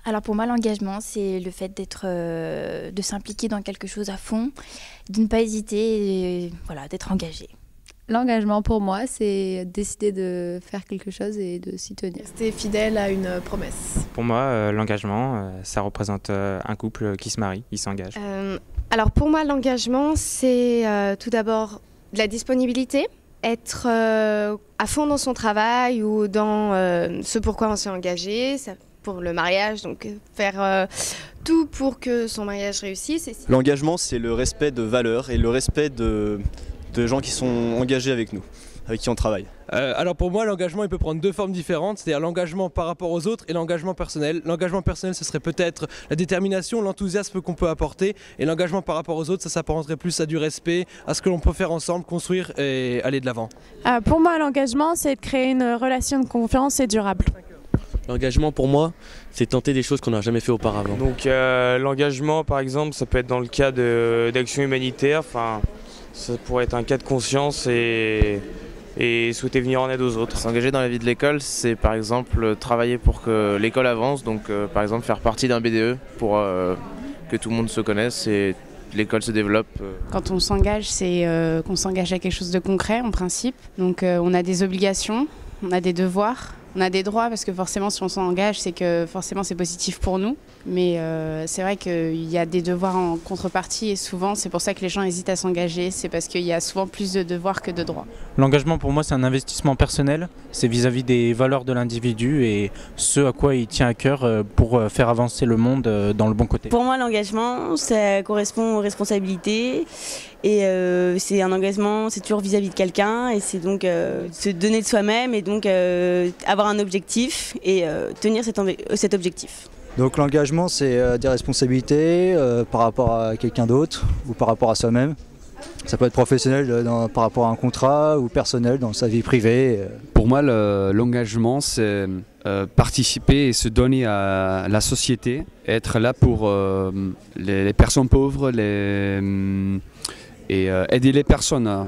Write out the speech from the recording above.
Alors pour moi, l'engagement, c'est le fait de s'impliquer dans quelque chose à fond, de ne pas hésiter, et, voilà, d'être engagé. L'engagement pour moi, c'est décider de faire quelque chose et de s'y tenir. Rester fidèle à une promesse. Pour moi, l'engagement, ça représente un couple qui se marie, il s'engage. Alors pour moi, l'engagement, c'est tout d'abord de la disponibilité, être à fond dans son travail ou dans ce pourquoi on s'est engagé, ça, pour le mariage, donc faire tout pour que son mariage réussisse. L'engagement, c'est le respect de valeurs et le respect de gens qui sont engagés avec nous, avec qui on travaille. Alors pour moi, l'engagement il peut prendre deux formes différentes, c'est-à-dire l'engagement par rapport aux autres et l'engagement personnel. L'engagement personnel, ce serait peut-être la détermination, l'enthousiasme qu'on peut apporter, et l'engagement par rapport aux autres, ça s'apparenterait plus à du respect, à ce que l'on peut faire ensemble, construire et aller de l'avant. Pour moi, l'engagement, c'est de créer une relation de confiance et durable. L'engagement pour moi, c'est tenter des choses qu'on n'a jamais fait auparavant. Donc l'engagement par exemple, ça peut être dans le cas d'actions humanitaires, enfin, ça pourrait être un cas de conscience et souhaiter venir en aide aux autres. S'engager dans la vie de l'école, c'est par exemple travailler pour que l'école avance, donc par exemple faire partie d'un BDE pour que tout le monde se connaisse et l'école se développe. Quand on s'engage, c'est qu'on s'engage à quelque chose de concret en principe. Donc on a des obligations, on a des devoirs, on a des droits parce que forcément si on s'engage, c'est que forcément c'est positif pour nous. Mais c'est vrai qu'il y a des devoirs en contrepartie et souvent c'est pour ça que les gens hésitent à s'engager, c'est parce qu'il y a souvent plus de devoirs que de droits. L'engagement pour moi c'est un investissement personnel, c'est vis-à-vis des valeurs de l'individu et ce à quoi il tient à cœur pour faire avancer le monde dans le bon côté. Pour moi l'engagement ça correspond aux responsabilités et c'est un engagement, c'est toujours vis-à-vis de quelqu'un et c'est donc se donner de soi-même et donc avoir un objectif et tenir cet objectif. Donc l'engagement, c'est des responsabilités par rapport à quelqu'un d'autre ou par rapport à soi-même. Ça peut être professionnel par rapport à un contrat ou personnel dans sa vie privée. Pour moi, l'engagement, c'est participer et se donner à la société, être là pour les personnes pauvres et aider les personnes